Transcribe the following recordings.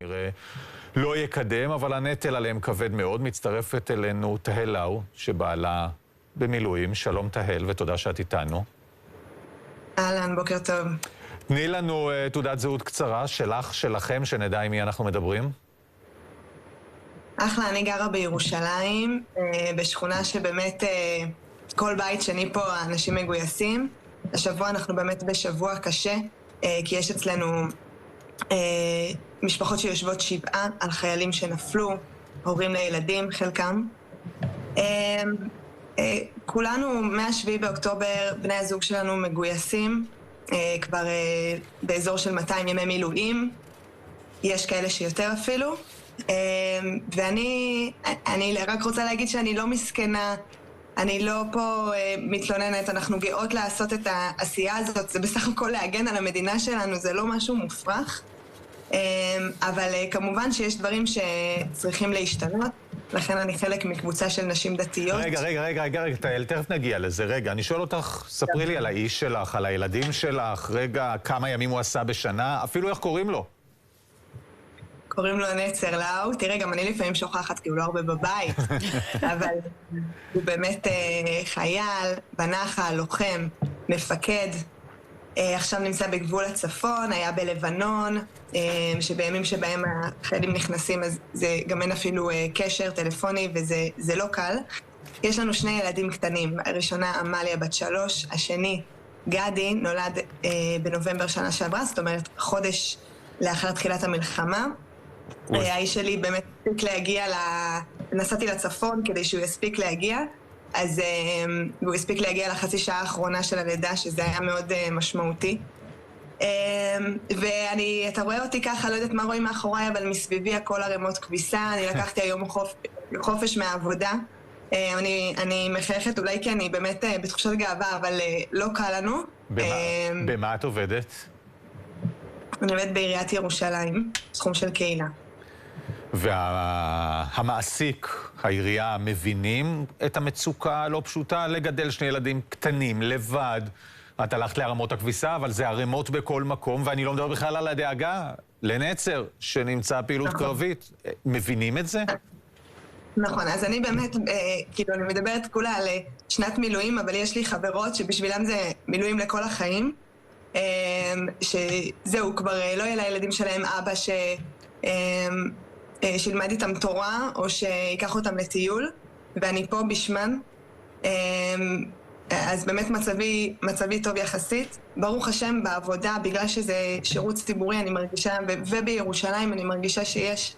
נראה לא יקדם, אבל הנטל עליהם כבד מאוד. מצטרפת אלינו תהל לאו, שבעלה במילואים. שלום תהל, ותודה שאת איתנו. אהלן, בוקר טוב. תני לנו תעודת זהות קצרה שלך, שלכם, שנדע עם מי אנחנו מדברים. אחלה, אני גרה בירושלים, בשכונה שבאמת כל בית שני פה האנשים מגויסים. השבוע אנחנו באמת בשבוע קשה, כי יש אצלנו משפחות שיושבות שבעה על חיילים שנפלו, הורים לילדים, חלקם. כולנו מה-7 באוקטובר, בני הזוג שלנו מגויסים, כבר באזור של 200 ימי מילואים, יש כאלה שיותר אפילו. ואני רק רוצה להגיד שאני לא מסכנה, אני לא פה מתלוננת, אנחנו גאות לעשות את העשייה הזאת, זה בסך הכל להגן על המדינה שלנו, זה לא משהו מופרך, אבל כמובן שיש דברים שצריכים להשתנות, לכן אני חלק מקבוצה של נשים דתיות. רגע, תהל, תכף נגיע לזה. רגע, אני שואל אותך, ספרי לי על האיש שלך, על הילדים שלך, רגע, כמה ימים הוא עשה בשנה, אפילו איך קוראים לו? קוראים לו נצר לאו. תראה, גם אני לפעמים שוכחת, כי הוא לא הרבה בבית, אבל הוא באמת חייל, בנחל, לוחם, מפקד, עכשיו נמצא בגבול הצפון, היה בלבנון, שבימים שבהם החיילים נכנסים, אז זה גם אין אפילו קשר טלפוני, וזה לא קל. יש לנו 2 ילדים קטנים, הראשונה אמליה בת 3, השני גדי, נולד בנובמבר שנה שעברה, זאת אומרת חודש לאחר תחילת המלחמה. האיש שלי באמת הספיק להגיע, נסעתי לצפון כדי שהוא יספיק להגיע, אז הוא הספיק להגיע לחצי שעה האחרונה של הלידה, שזה היה מאוד משמעותי. אתה רואה אותי ככה, לא יודעת מה רואים מאחוריי, אבל מסביבי הכל ערימות כביסה, אני לקחתי היום חופש מהעבודה. אני מחייכת אולי כי אני באמת בתחושת גאווה, אבל לא קל לנו. במה את עובדת? אני עובדת בעיריית ירושלים, סכום של קהילה. והמעסיק, העירייה, מבינים את המצוקה הלא פשוטה לגדל 2 ילדים קטנים, לבד. את הלכת להרמות הכביסה, אבל זה הרמות בכל מקום, ואני לא מדבר בכלל על הדאגה לנצר, שנמצא פעילות קרבית. מבינים את זה? נכון, אז אני באמת, כאילו, אני מדברת כולה על שנת מילואים, אבל יש לי חברות שבשבילם זה מילואים לכל החיים. שזהו, כבר לא יהיה לילדים שלהם אבא שילמד איתם תורה או שיקח אותם לטיול, ואני פה בשמן. אז באמת מצבי טוב יחסית. ברוך השם בעבודה, בגלל שזה שירות ציבורי, אני מרגישה, ובירושלים אני מרגישה שיש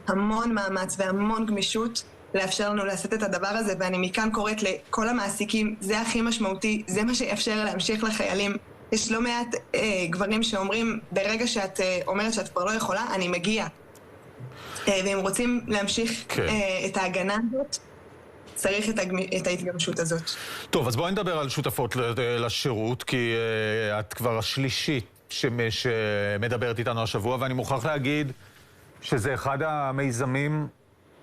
המון מאמץ והמון גמישות לאפשר לנו לעשות את הדבר הזה, ואני מכאן קוראת לכל המעסיקים, זה הכי משמעותי, זה מה שיאפשר להמשיך לחיילים. יש לא מעט גברים שאומרים, ברגע שאת אומרת שאת כבר לא יכולה, אני מגיע. והם רוצים להמשיך את ההגנה הזאת, צריך את ההתגמשות הזאת. טוב, אז בואי נדבר על שותפות לשירות, כי את כבר השלישית שמדברת איתנו השבוע, ואני מוכרח להגיד שזה אחד המיזמים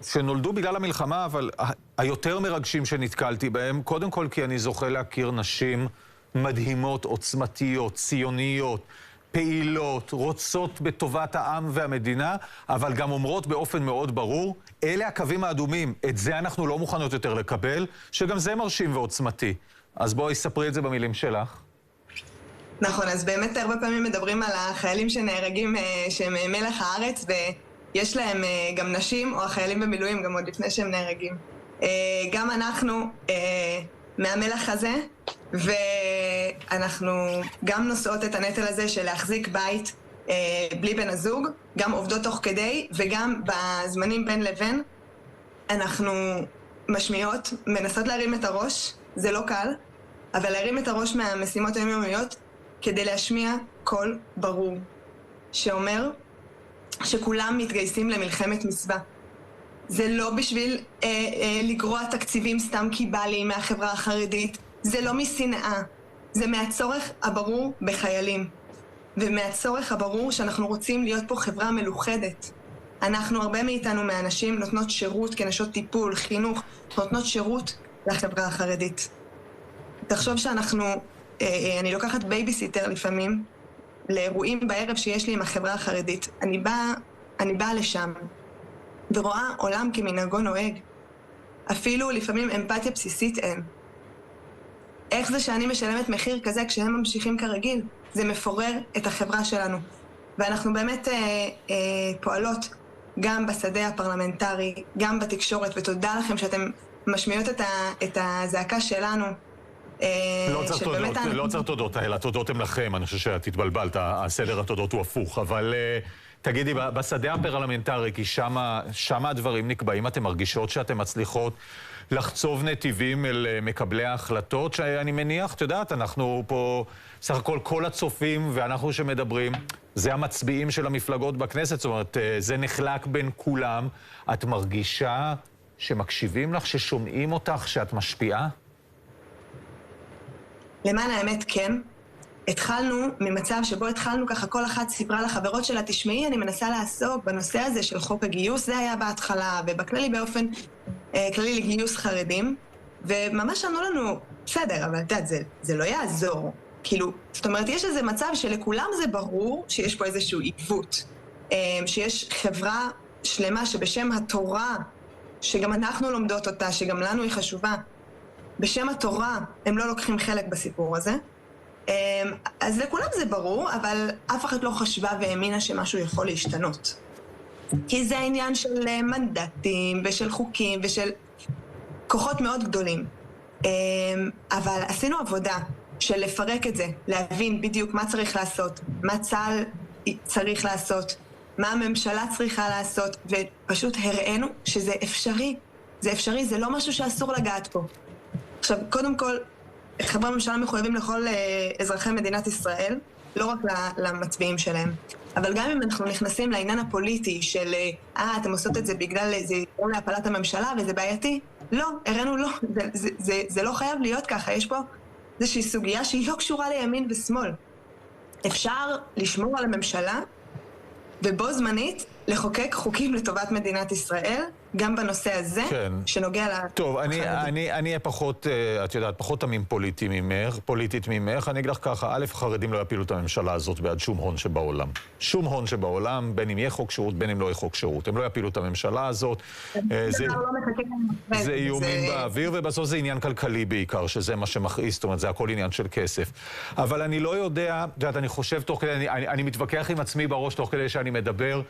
שנולדו בגלל המלחמה, אבל היותר מרגשים שנתקלתי בהם, קודם כל כי אני זוכה להכיר נשים מדהימות, עוצמתיות, ציוניות, פעילות, רוצות בטובת העם והמדינה, אבל גם אומרות באופן מאוד ברור, אלה הקווים האדומים, את זה אנחנו לא מוכנות יותר לקבל, שגם זה מרשים ועוצמתי. אז בואי ספרי את זה במילים שלך. נכון, אז באמת הרבה פעמים מדברים על החיילים שנהרגים שהם מלח הארץ, ויש להם גם נשים, או החיילים במילואים, גם עוד לפני שהם נהרגים. גם אנחנו מהמלח הזה, ואנחנו גם נושאות את הנטל הזה של להחזיק בית בלי בן הזוג, גם עובדות תוך כדי, וגם בזמנים בין לבין, אנחנו משמיעות, מנסות להרים את הראש, זה לא קל, אבל להרים את הראש מהמשימות היומיומיות, כדי להשמיע קול ברור, שאומר שכולם מתגייסים למלחמת מצווה. זה לא בשביל לגרוע תקציבים סתם כי בא לי מהחברה החרדית, זה לא משנאה, זה מהצורך הברור בחיילים, ומהצורך הברור שאנחנו רוצים להיות פה חברה מלוכדת. אנחנו, הרבה מאיתנו מהאנשים, נותנות שירות כנשות טיפול, חינוך, נותנות שירות לחברה החרדית. תחשוב שאנחנו, אני לוקחת בייביסיטר לפעמים, לאירועים בערב שיש לי עם החברה החרדית. אני באה אני באה לשם ורואה עולם כמנהגו נוהג. אפילו לפעמים אמפתיה בסיסית אין. איך זה שאני משלמת מחיר כזה כשהם ממשיכים כרגיל? זה מפורר את החברה שלנו. ואנחנו באמת פועלות גם בשדה הפרלמנטרי, גם בתקשורת, ותודה לכם שאתם משמיעות את הזעקה שלנו. לא צריך תודות, אלא תודות הם לכם. אני חושב שאת התבלבלת, הסדר התודות הוא הפוך. אבל תגידי, בשדה הפרלמנטרי, כי שם הדברים נקבעים, אתם מרגישות שאתם מצליחות לחצוב נתיבים אל מקבלי ההחלטות, שאני מניח, את יודעת, אנחנו פה, סך הכל כל הצופים ואנחנו שמדברים, זה המצביעים של המפלגות בכנסת, זאת אומרת, זה נחלק בין כולם. את מרגישה שמקשיבים לך, ששומעים אותך, שאת משפיעה? למען האמת, כן. התחלנו ממצב שבו התחלנו ככה, כל אחת סיפרה לחברות שלה, תשמעי, אני מנסה לעסוק בנושא הזה של חוק הגיוס, זה היה בהתחלה, ובכללי באופן כללי לגיוס חרדים, וממש אמרו לנו, בסדר, אבל את יודעת, זה לא יעזור. כאילו, זאת אומרת, יש איזה מצב שלכולם זה ברור שיש פה איזשהו עיוות, שיש חברה שלמה שבשם התורה, שגם אנחנו לומדות אותה, שגם לנו היא חשובה, בשם התורה הם לא לוקחים חלק בסיפור הזה. אז לכולם זה ברור, אבל אף אחד לא חשבה והאמינה שמשהו יכול להשתנות. כי זה העניין של מנדטים ושל חוקים ושל כוחות מאוד גדולים. אבל עשינו עבודה של לפרק את זה, להבין בדיוק מה צריך לעשות, מה צה"ל צריך לעשות, מה הממשלה צריכה לעשות, ופשוט הראינו שזה אפשרי. זה אפשרי, זה לא משהו שאסור לגעת פה. עכשיו, קודם כל, חברי הממשלה מחויבים לכל אזרחי מדינת ישראל, לא רק למצביעים שלהם. אבל גם אם אנחנו נכנסים לעניין הפוליטי של, אתם עושות את זה בגלל זה יגרום להפלת הממשלה וזה בעייתי, לא, הראינו לא, זה לא חייב להיות ככה, יש פה איזושהי סוגיה שהיא לא קשורה לימין ושמאל. אפשר לשמור על הממשלה ובו זמנית לחוקק חוקים לטובת מדינת ישראל, גם בנושא הזה, כן. שנוגע לחרדים. טוב, אני אהיה פחות, את יודעת, פחות תמים פוליטית ממך. אני אגיד לך ככה, א', חרדים לא יפילו את הממשלה הזאת בעד שום הון שבעולם. שום הון שבעולם, בין אם יהיה חוק שירות, בין אם לא יהיה חוק שירות. הם לא יפילו את הממשלה הזאת. זה איומים באוויר, ובסוף זה עניין כלכלי בעיקר, שזה מה שמכעיס, זאת אומרת, זה הכל עניין של כסף. אבל אני לא יודע, את יודעת, אני חושב תוך כדי, אני מתווכח עם עצמי בראש תוך כדי שאני מדבר,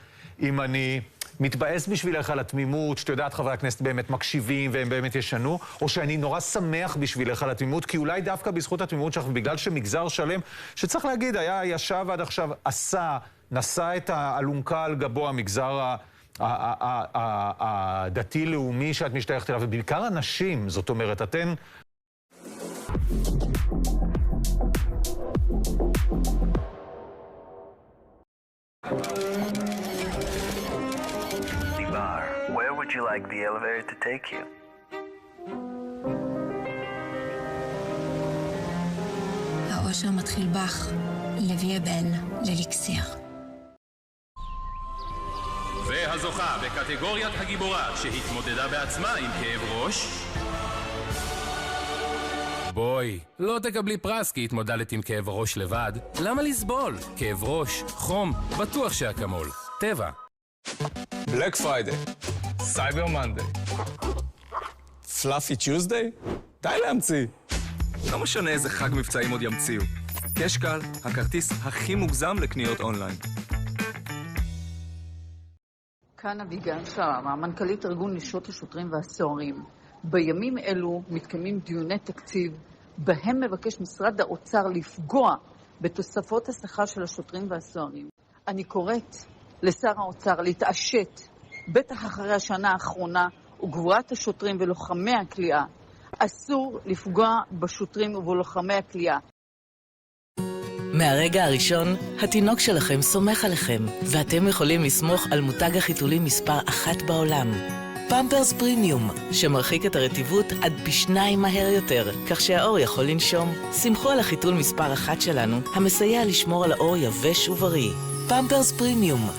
אם אני מתבאס בשבילך על התמימות, שאתה יודעת חברי הכנסת באמת מקשיבים והם באמת ישנו, או שאני נורא שמח בשבילך על התמימות, כי אולי דווקא בזכות התמימות שלך, בגלל שמגזר שלם, שצריך להגיד, היה ישב עד עכשיו, נשא את האלונקה על גבו, המגזר הדתי-לאומי שאת משתייכת אליו, ובעיקר אנשים, זאת אומרת, אתן... Where would you like the elevator to take you? האושר מתחיל בך, לוי אבל, לליקסיר. והזוכה בקטגוריית הגיבורה שהתמודדה בעצמה עם כאב ראש. בואי, לא תקבלי פרס כי התמודדת עם כאב ראש לבד. למה לסבול? כאב ראש, חום, בטוח שהקמול. טבע. בלק פריידיי, סייבר מנדיי, פלאפי טיוזדיי? די להמציא. לא משנה איזה חג מבצעים עוד ימציאו. קשקל, הכרטיס הכי מוגזם לקניות אונליין. כאן אביגיל שררה, מנכ"לית ארגון נשות השוטרים והסוהרים. בימים אלו מתקיימים דיוני תקציב, בהם מבקש משרד האוצר לפגוע בתוספות השכר של השוטרים והסוהרים. אני קוראת לשר האוצר להתעשת, בטח אחרי השנה האחרונה, וגבורת השוטרים ולוחמי הכליאה. אסור לפגוע בשוטרים ובלוחמי הכליאה. מהרגע הראשון, התינוק שלכם סומך עליכם, ואתם יכולים לסמוך על מותג החיתולים מספר 1 בעולם. פמפרס פרימיום, שמרחיק את הרטיבות עד פי2 מהר יותר, כך שהאור יכול לנשום. סמכו על החיתול מספר 1 שלנו, המסייע לשמור על האור יבש ובריא. פמפרס פרימיום.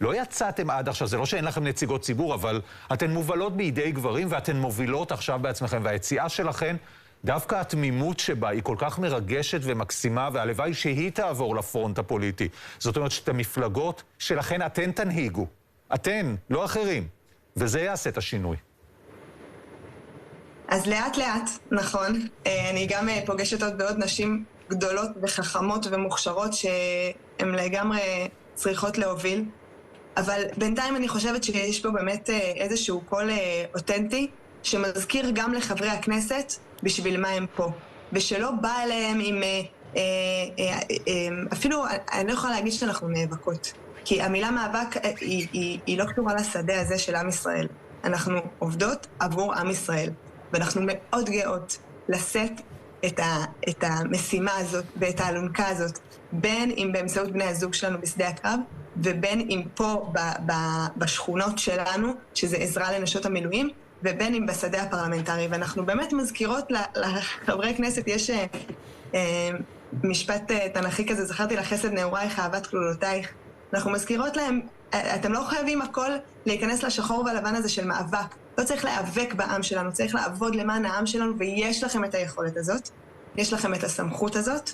לא יצאתם עד עכשיו, זה לא שאין לכם נציגות ציבור, אבל אתן מובלות בידי גברים ואתן מובילות עכשיו בעצמכם, והיציאה שלכם דווקא התמימות שבה היא כל כך מרגשת ומקסימה, והלוואי שהיא תעבור לפרונט הפוליטי. זאת אומרת שאת המפלגות שלכן אתן תנהיגו. אתן, לא אחרים. וזה יעשה את השינוי. אז לאט לאט, נכון. אני גם פוגשת עוד בעוד נשים גדולות וחכמות ומוכשרות שהן לגמרי צריכות להוביל. אבל בינתיים אני חושבת שיש פה באמת איזשהו קול אותנטי, שמזכיר גם לחברי הכנסת בשביל מה הם פה. ושלא בא אליהם עם... אפילו אני לא יכולה להגיד שאנחנו נאבקות. כי המילה מאבק היא לא קשורה לשדה הזה של עם ישראל. אנחנו עובדות עבור עם ישראל. ואנחנו מאוד גאות לשאת את המשימה הזאת ואת האלונקה הזאת, בין אם באמצעות בני הזוג שלנו בשדה הקרב, ובין אם פה בשכונות שלנו, שזה עזרה לנשות המילואים, ובין אם בשדה הפרלמנטרי. ואנחנו באמת מזכירות לחברי כנסת, יש משפט תנכי כזה, זכרתי לחסד נעורייך, אהבת כלולותייך. אנחנו מזכירות להם, אתם לא חייבים הכל להיכנס לשחור והלבן הזה של מאבק. לא צריך להיאבק בעם שלנו, צריך לעבוד למען העם שלנו, ויש לכם את היכולת הזאת, יש לכם את הסמכות הזאת.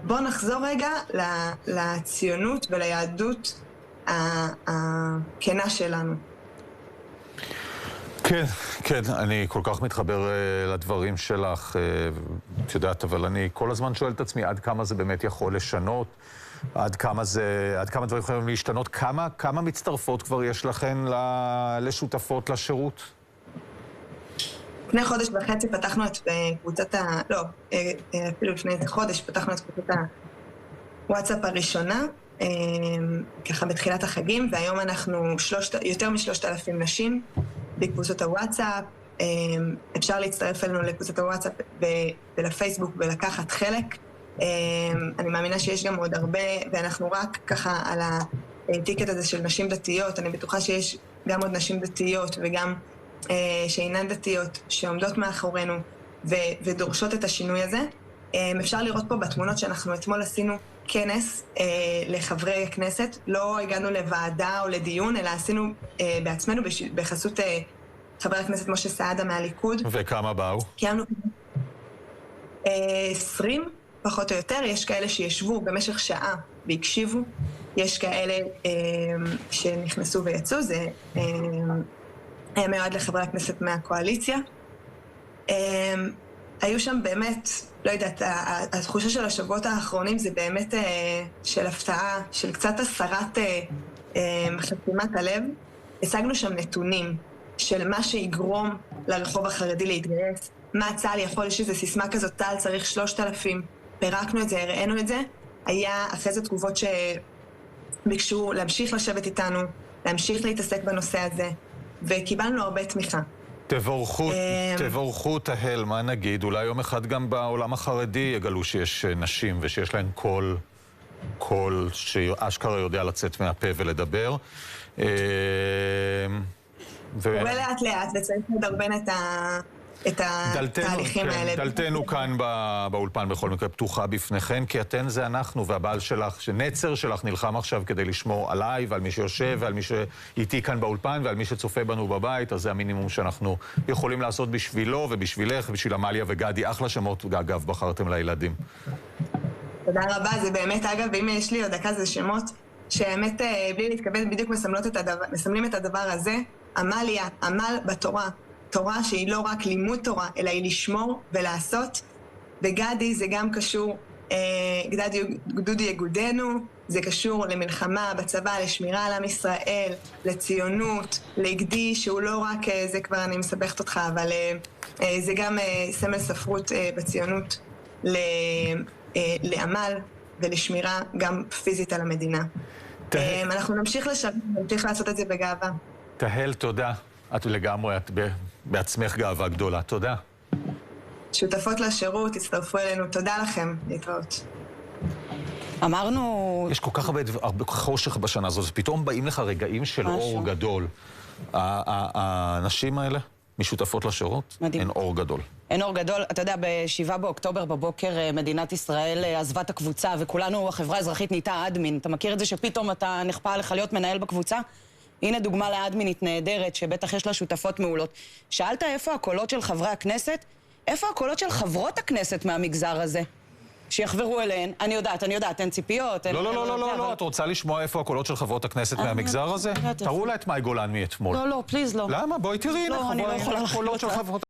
בואו נחזור רגע לציונות וליהדות הכנה שלנו. כן, כן, אני כל כך מתחבר לדברים שלך, את יודעת, אבל אני כל הזמן שואל את עצמי עד כמה זה באמת יכול לשנות, עד כמה דברים יכולים להשתנות, כמה מצטרפות כבר יש לכן לשותפות לשירות? לפני חודש וחצי פתחנו את קבוצת אפילו לפני חודש פתחנו את קבוצת הוואטסאפ הראשונה, ככה בתחילת החגים, והיום אנחנו יותר מ3,000 נשים בקבוצות הוואטסאפ. אפשר להצטרף אלינו לקבוצת הוואטסאפ ולפייסבוק ולקחת חלק. אני מאמינה שיש גם עוד הרבה, ואנחנו רק ככה על הטיקט הזה של נשים דתיות. אני בטוחה שיש גם עוד נשים דתיות וגם שאינן דתיות שעומדות מאחורינו ודורשות את השינוי הזה. אפשר לראות פה בתמונות שאנחנו אתמול עשינו כנס לחברי הכנסת. לא הגענו לוועדה או לדיון, אלא עשינו בעצמנו בחסות חבר הכנסת משה סעדה מהליכוד. וכמה באו? קיימנו 20 פחות או יותר. יש כאלה שישבו במשך שעה והקשיבו, יש כאלה שנכנסו ויצאו. זה היה מיועד לחברי הכנסת מהקואליציה. היו שם באמת, לא יודעת, התחושה של השבועות האחרונים זה באמת של הפתעה, של קצת הסרת חתימת הלב. השגנו שם נתונים של מה שיגרום לרחוב החרדי להתגייס, מה צה"ל יכול, שזה סיסמה כזאת, צה"ל צריך 3,000, פירקנו את זה, הראינו את זה. היה אחרי זה תגובות שביקשו להמשיך לשבת איתנו, להמשיך להתעסק בנושא הזה, וקיבלנו הרבה תמיכה. תבורכו תהל, מה נגיד? אולי יום אחד גם בעולם החרדי יגלו שיש נשים ושיש להן קול שאשכרה יודע לצאת מהפה ולדבר. ולאט לאט, וצריך לדרבן את התהליכים האלה. דלתנו כאן באולפן בכל מקרה פתוחה בפניכן, כי אתן זה אנחנו, והבעל שלך, שנצר שלך נלחם עכשיו כדי לשמור עליי ועל מי שיושב ועל מי שאיתי כאן באולפן ועל מי שצופה בנו בבית. אז זה המינימום שאנחנו יכולים לעשות בשבילו ובשבילך, בשביל אמליה וגדי. אחלה שמות, אגב, בחרתם לילדים. תודה רבה, זה באמת, אגב, ואם יש לי עוד דקה, זה שמות שהאמת, בלי להתכוון, בדיוק מסמלים את הדבר הזה. אמליה, עמל בתורה. תורה שהיא לא רק לימוד תורה, אלא היא לשמור ולעשות. וגדי זה גם קשור, גדודי יגודנו, זה קשור למלחמה בצבא, לשמירה על עם ישראל, לציונות, לגדי, שהוא לא רק, זה כבר אני מסבכת אותך, אבל זה גם סמל ספרות בציונות לעמל ולשמירה גם פיזית על המדינה. אנחנו נמשיך לעשות את זה בגאווה. תהל, תודה. את לגמרי, את בעצמך גאווה גדולה. תודה. שותפות לשירות, תצטרפו אלינו. תודה לכם. להתראות. אמרנו... יש כל כך הרבה חושך בשנה הזאת, פתאום באים לך רגעים של אור גדול. האנשים האלה משותפות לשירות, אין אור גדול. אין אור גדול. אתה יודע, ב7 באוקטובר בבוקר מדינת ישראל עזבה את הקבוצה, וכולנו, החברה האזרחית, נהייתה אדמין. אתה מכיר את זה שפתאום אתה נכפה עליך להיות מנהל בקבוצה? הנה דוגמה לאדמינית נהדרת, שבטח יש לה שותפות מעולות. שאלת איפה הקולות של חברי הכנסת? איפה הקולות של חברות הכנסת מהמגזר הזה? שיחברו אליהן. אני יודעת, אין ציפיות. לא, את רוצה לשמוע איפה הקולות של חברות הכנסת מהמגזר הזה? תראו לה את מאי גולן מאתמול. לא, פליז לא. למה? בואי תראי, הנה, הקולות של חברות...